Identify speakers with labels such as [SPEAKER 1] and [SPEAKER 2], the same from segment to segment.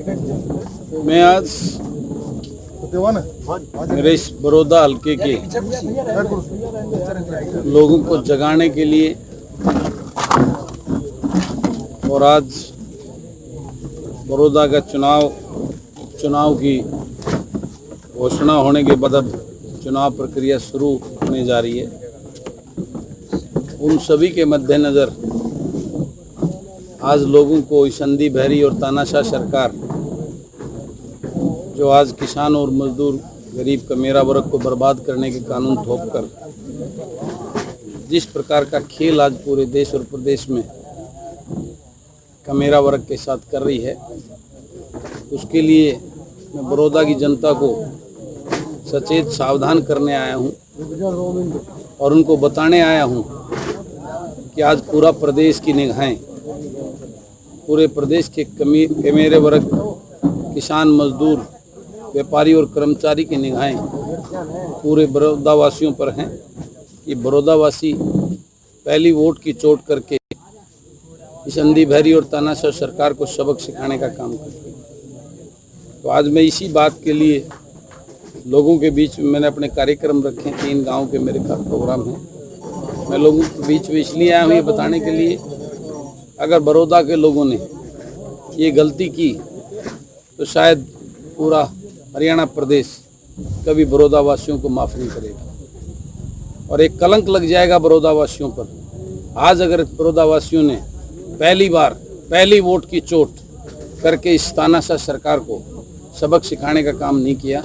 [SPEAKER 1] मैं आज मेरे इस बड़ौदा हल्के के लोगों को जगाने के लिए और आज बड़ौदा का चुनाव की घोषणा होने के बाद अब चुनाव प्रक्रिया शुरू होने जा रही है, उन सभी के मद्देनज़र आज लोगों को इस अंधी बहरी और तानाशाह सरकार जो आज किसान और मजदूर गरीब का मेरा वर्ग को बर्बाद करने के कानून थोपकर जिस प्रकार का खेल आज पूरे देश और प्रदेश में कमेरा वर्ग के साथ कर रही है, उसके लिए मैं बड़ौदा की जनता को सचेत सावधान करने आया हूं और उनको बताने आया हूं कि आज पूरा प्रदेश की निगाहें, पूरे प्रदेश के कमेरे वर्ग, किसान, मजदूर, व्यापारी और कर्मचारी की निगाहें पूरे बड़ौदावासियों पर हैं कि बड़ौदावासी पहली वोट की चोट करके इस अंधी बहरी और तानाशाह सरकार को सबक सिखाने का काम करते हैं। तो आज मैं इसी बात के लिए लोगों के बीच में मैंने अपने कार्यक्रम रखे, 3 गांव के मेरे का प्रोग्राम है। मैं लोगों के बीच में इसलिए आया हूँ ये बताने के लिए, अगर बड़ौदा के लोगों ने ये गलती की तो शायद पूरा हरियाणा प्रदेश कभी बड़ौदा वासियों को माफ़ नहीं करेगा और एक कलंक लग जाएगा बड़ौदा वासियों पर। आज अगर बड़ौदा वासियों ने पहली वोट की चोट करके इस तानाशाह सरकार को सबक सिखाने का काम नहीं किया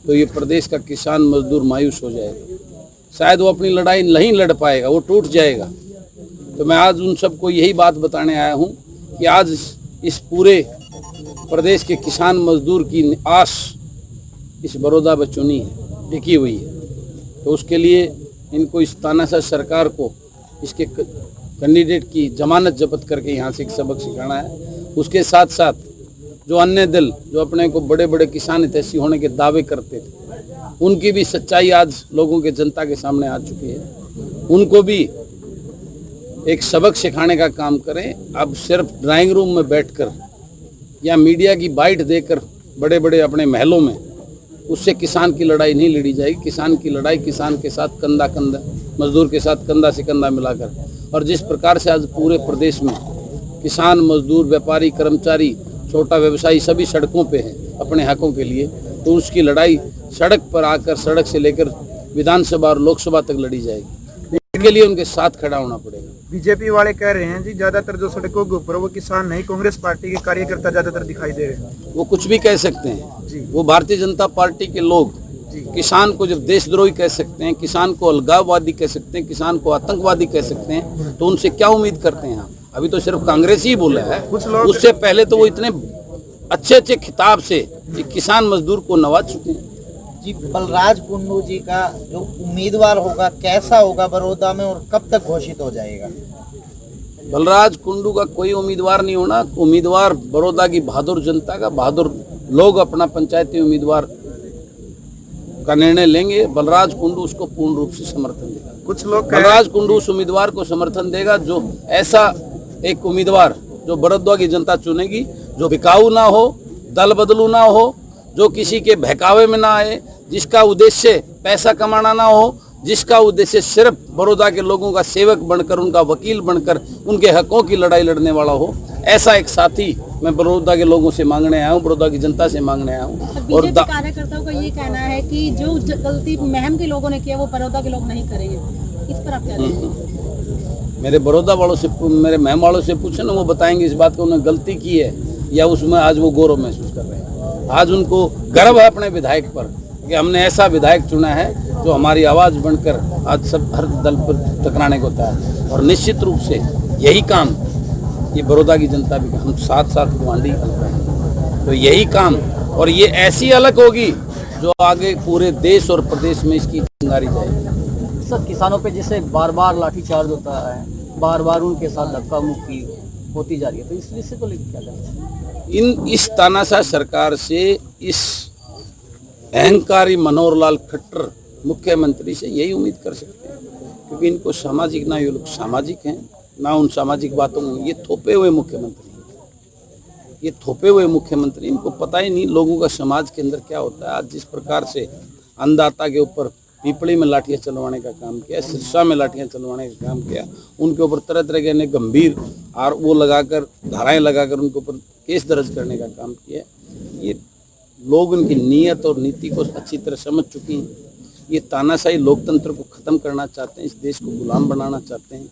[SPEAKER 1] तो ये प्रदेश का किसान मजदूर मायूस हो जाएगा, शायद वो अपनी लड़ाई नहीं लड़ पाएगा, वो टूट जाएगा। तो मैं आज उन सबको यही बात बताने आया हूँ कि आज इस पूरे प्रदेश के किसान मजदूर की आस इस बड़ौदा पर चुनी है, टिकी हुई है। तो उसके लिए इनको इस तानाशाह सरकार को इसके कैंडिडेट की जमानत जब्त करके यहाँ से एक सबक सिखाना है। उसके साथ साथ जो अन्य दल जो अपने को बड़े बड़े किसान हितैषी होने के दावे करते थे, उनकी भी सच्चाई आज लोगों के जनता के सामने आ चुकी है। उनको भी एक सबक सिखाने का काम करें। अब सिर्फ ड्राइंग रूम में बैठकर या मीडिया की बाइट देकर बड़े बड़े अपने महलों में उससे किसान की लड़ाई नहीं लड़ी जाएगी। किसान की लड़ाई किसान के साथ कंधा कंधा, मजदूर के साथ कंधा से कंधा मिलाकर, और जिस प्रकार से आज पूरे प्रदेश में किसान, मजदूर, व्यापारी, कर्मचारी, छोटा व्यवसायी सभी सड़कों पे हैं अपने हकों के लिए, तो उसकी लड़ाई सड़क पर आकर, सड़क से लेकर विधानसभा और लोकसभा तक लड़ी जाएगी। इसके लिए उनके साथ खड़ा होना पड़ेगा।
[SPEAKER 2] बीजेपी वाले कह रहे हैं जी ज्यादातर जो सड़कों के ऊपर वो किसान नहीं, कांग्रेस पार्टी के कार्यकर्ता ज्यादातर दिखाई दे रहे हैं।
[SPEAKER 1] वो कुछ भी कह सकते हैं
[SPEAKER 2] जी।
[SPEAKER 1] वो भारतीय जनता पार्टी के लोग किसान को जब देशद्रोही कह सकते हैं, किसान को अलगाववादी कह सकते हैं, किसान को आतंकवादी कह सकते हैं, तो उनसे क्या उम्मीद करते हैं आप? अभी तो सिर्फ कांग्रेस ही बोला है, उससे पहले तो वो इतने अच्छे खिताब से किसान मजदूर को नवाज चुके हैं।
[SPEAKER 3] जी, बलराज कुंडू जी का जो उम्मीदवार होगा कैसा होगा बड़ौदा में और कब तक घोषित हो जाएगा?
[SPEAKER 1] बलराज कुंडू का कोई उम्मीदवार नहीं होना, उम्मीदवार बड़ौदा की बहादुर जनता का, बहादुर लोग अपना पंचायती उम्मीदवार का निर्णय लेंगे। बलराज कुंडू उसको पूर्ण रूप से समर्थन देगा।
[SPEAKER 2] कुछ लोग
[SPEAKER 1] बलराज कुंडू उस उम्मीदवार को समर्थन देगा जो ऐसा एक उम्मीदवार जो बड़ौदा की जनता चुनेगी, जो बिकाऊ ना हो, दल बदलू ना हो, जो किसी के बहकावे में ना आए, जिसका उद्देश्य पैसा कमाना ना हो, जिसका उद्देश्य सिर्फ बड़ौदा के लोगों का सेवक बनकर, उनका वकील बनकर उनके हकों की लड़ाई लड़ने वाला हो, ऐसा एक साथी मैं बड़ौदा के लोगों से मांगने आया हूँ, बड़ौदा की जनता से मांगने आया हूँ।
[SPEAKER 4] और बीजेपी कार्यकर्ताओं का ये कहना है कि जो गलती महम के लोगों ने किया वो बड़ौदा के लोग नहीं करेंगे, इस पर आप क्या कहते हैं?
[SPEAKER 1] मेरे बड़ौदा वालों से, मेरे महम वालों से पूछे ना, वो बताएंगे इस बात को उन्होंने गलती की है या उसमें आज वो गौरव महसूस कर रहे हैं। आज उनको गर्व है अपने विधायक पर कि हमने ऐसा विधायक चुना है जो हमारी आवाज़ बनकर आज सब हर दल पर टकराने को तैयार है। और निश्चित रूप से यही काम ये बड़ौदा की जनता भी, हम साथ गुआंढी तो यही काम, और ये ऐसी अलग होगी जो आगे पूरे देश और प्रदेश में इसकी चिंगारी जाएगी।
[SPEAKER 5] सर, किसानों पे जैसे बार बार लाठीचार्ज होता है, बार बार उनके साथ धक्का मुक्की होती जा रही है, तो इस विषय को लेकर क्या कहना चाहिए?
[SPEAKER 1] इस तानाशाह सरकार से, इस अहंकारी मनोहर लाल खट्टर मुख्यमंत्री से यही उम्मीद कर सकते हैं, क्योंकि इनको सामाजिक, ना ये लोग सामाजिक हैं, ना उन सामाजिक बातों में ये थोपे हुए मुख्यमंत्री। ये थोपे हुए मुख्यमंत्री, इनको पता ही नहीं लोगों का समाज के अंदर क्या होता है। आज जिस प्रकार से अन्नदाता के ऊपर पीपड़ी में लाठियां चलवाने का काम किया, सिरसा में लाठियां चलवाने का काम किया, उनके ऊपर तरह तरह के गंभीर और वो लगाकर धाराएं लगाकर उनके ऊपर केस दर्ज करने का काम किया। ये लोग उनकी नीयत और नीति को अच्छी तरह समझ चुकी हैं। ये तानाशाही लोकतंत्र को ख़त्म करना चाहते हैं, इस देश को गुलाम बनाना चाहते हैं।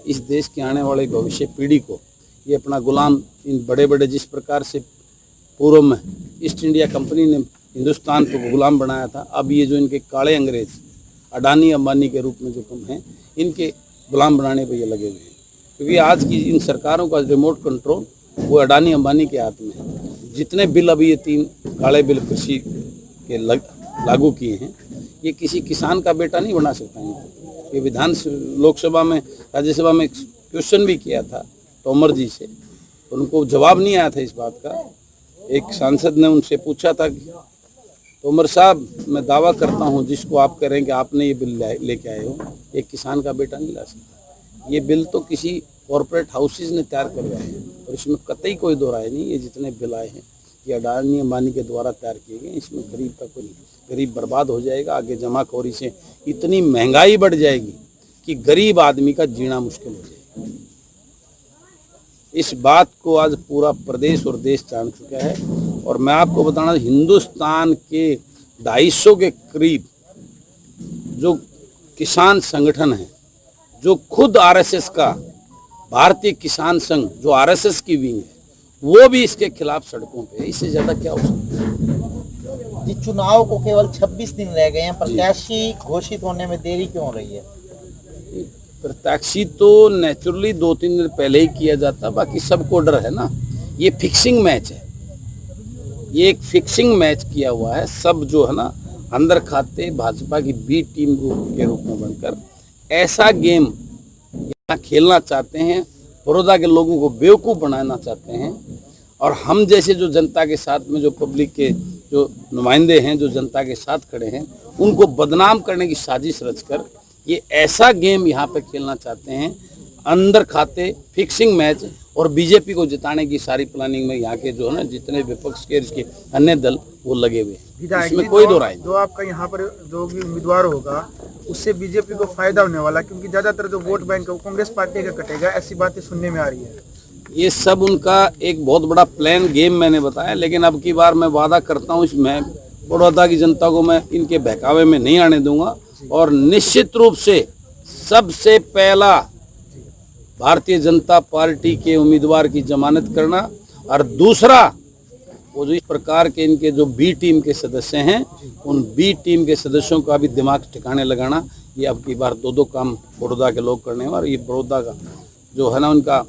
[SPEAKER 1] इस देश के आने वाले भविष्य पीढ़ी को ये अपना गुलाम, इन बड़े बड़े जिस प्रकार से पूर्व में ईस्ट इंडिया कंपनी ने हिंदुस्तान को गुलाम बनाया था, अब ये जो इनके काले अंग्रेज अडानी अंबानी के रूप में जो कम हैं, इनके गुलाम बनाने पर ये लगे हुए हैं। क्योंकि आज की इन सरकारों का रिमोट कंट्रोल वो अडानी अंबानी के हाथ में है। जितने बिल अभी ये 3 काले बिल कृषि के लागू किए हैं, ये किसी किसान का बेटा नहीं बना सकता इनको। ये लोकसभा में, राज्यसभा में क्वेश्चन भी किया था तोमर जी से, उनको जवाब नहीं आया था इस बात का। एक सांसद ने उनसे पूछा था कि तोमर साहब, मैं दावा करता हूं जिसको आप कह रहे हैं कि आपने ये बिल लेके आए हो, एक किसान का बेटा नहीं ला सकता। ये बिल तो किसी कॉरपोरेट हाउसेज ने तैयार करवाए हैं और इसमें कतई कोई दो राय नहीं। ये जितने बिल आए हैं ये अडानी अंबानी के द्वारा तैयार किए गए। इसमें गरीब का कोई, गरीब बर्बाद हो जाएगा। आगे जमाखोरी से इतनी महंगाई बढ़ जाएगी कि गरीब आदमी का जीना मुश्किल हो जाएगा। इस बात को आज पूरा प्रदेश और देश जान चुका है। और मैं आपको बताना, हिंदुस्तान के 250 के करीब जो किसान संगठन हैं, जो खुद आरएसएस का, भारतीय किसान संघ जो आरएसएस की विंग है, वो भी इसके खिलाफ सड़कों पे है। इससे ज्यादा क्या हो सकता है?
[SPEAKER 3] जी, चुनाव को केवल 26 दिन रह गए हैं, प्रत्याशी घोषित होने में देरी क्यों हो रही है?
[SPEAKER 1] प्रत्याशी तो नेचुरली 2-3 दिन पहले ही किया जाता, बाकी सबको डर है ना। ये फिक्सिंग मैच है, ये एक फिक्सिंग मैच किया हुआ है। सब जो है ना अंदर खाते भाजपा की बी टीम के रूप में बनकर ऐसा गेम यहाँ खेलना चाहते हैं, बड़ौदा के लोगों को बेवकूफ़ बनाना चाहते हैं। और हम जैसे जो जनता के साथ में, जो पब्लिक के जो नुमाइंदे हैं, जो जनता के साथ खड़े हैं, उनको बदनाम करने की साजिश रचकर ये ऐसा गेम यहाँ पे खेलना चाहते हैं, अंदर खाते फिक्सिंग मैच। और बीजेपी को जिताने की सारी प्लानिंग में यहाँ के जो है ना जितने विपक्ष के इसके अन्य दल वो लगे हुए हैं, इसमें कोई दो राय नहीं।
[SPEAKER 2] जो आपका यहाँ पर जो भी उम्मीदवार होगा उससे बीजेपी को फायदा होने वाला, क्योंकि ज्यादातर जो वोट बैंक है वो कांग्रेस पार्टी का कटेगा, ऐसी बातें सुनने में आ रही है।
[SPEAKER 1] ये सब उनका एक बहुत बड़ा प्लान गेम मैंने बताया। लेकिन अब की बार मैं वादा करता हूँ, इसमें बड़ौदा की जनता को मैं इनके बहकावे में नहीं आने दूंगा। और निश्चित रूप से सबसे पहला भारतीय जनता पार्टी के उम्मीदवार की जमानत करना, और दूसरा वो जो इस प्रकार के इनके जो बी टीम के सदस्य हैं, उन बी टीम के सदस्यों का भी दिमाग ठिकाने लगाना। ये अब की बार 2-2 काम बड़ौदा के लोग करने हैं। और ये बड़ौदा का जो है ना, उनका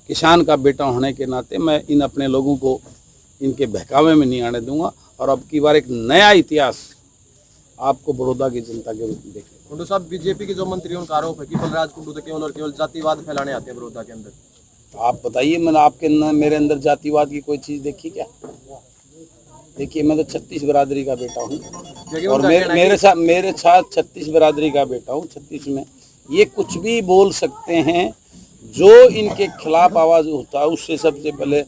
[SPEAKER 1] किसान का बेटा होने के नाते मैं इन अपने लोगों को इनके बहकावे में नहीं आने दूंगा। और अब की बार एक नया इतिहास आपको बड़ौदा की जनता के रूप में देखें।
[SPEAKER 6] कुंडू साहब, बीजेपी के जो मंत्री हैं उनका आरोप है कि बलराज कुंडू तो केवल और केवल जातिवाद फैलाने आते हैं बड़ौदा के अंदर।
[SPEAKER 1] तो आप बताइए, मैंने आपके मेरे अंदर जातिवाद की कोई चीज़ देखी क्या? देखिए, मैं तो 36 बिरादरी का बेटा हूँ और मेरे साथ 36 बिरादरी का बेटा हूँ। 36 में ये कुछ भी बोल सकते हैं। जो इनके खिलाफ आवाज़ उठता है उससे सबसे पहले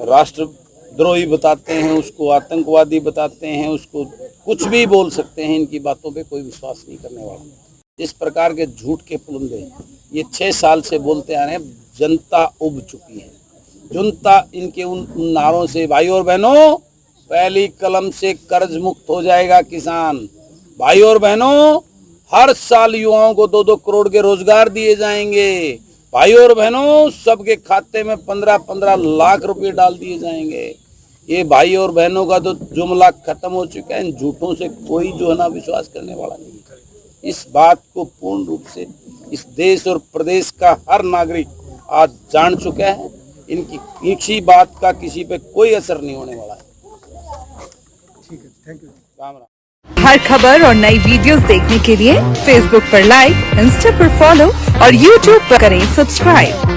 [SPEAKER 1] राष्ट्रद्रोही बताते हैं, उसको आतंकवादी बताते हैं, उसको कुछ भी बोल सकते हैं। इनकी बातों पे कोई विश्वास नहीं करने वाला। इस प्रकार के झूठ के पुलंदे ये 6 साल से बोलते आ रहे हैं। जनता उब चुकी है। जनता इनके उन नारों से, भाई और बहनों, पहली कलम से कर्ज मुक्त हो जाएगा किसान। भाई और बहनों, हर साल युवाओं को 2-2 करोड़ के रोजगार दिए जाएंगे। भाई और बहनों, सबके खाते में 15-15 लाख रुपए डाल दिए जाएंगे। ये भाई और बहनों का तो जुमला खत्म हो चुका है। इन झूठों से कोई जो है ना विश्वास करने वाला नहीं। इस बात को पूर्ण रूप से इस देश और प्रदेश का हर नागरिक आज जान चुका है। इनकी किसी बात का किसी पे कोई असर नहीं होने वाला है।
[SPEAKER 2] ठीक है, थैंक यू।
[SPEAKER 1] राम राम।
[SPEAKER 7] हर खबर और नई वीडियोस देखने के लिए फेसबुक पर लाइक, इंस्टा पर फॉलो और यूट्यूब पर करें सब्सक्राइब।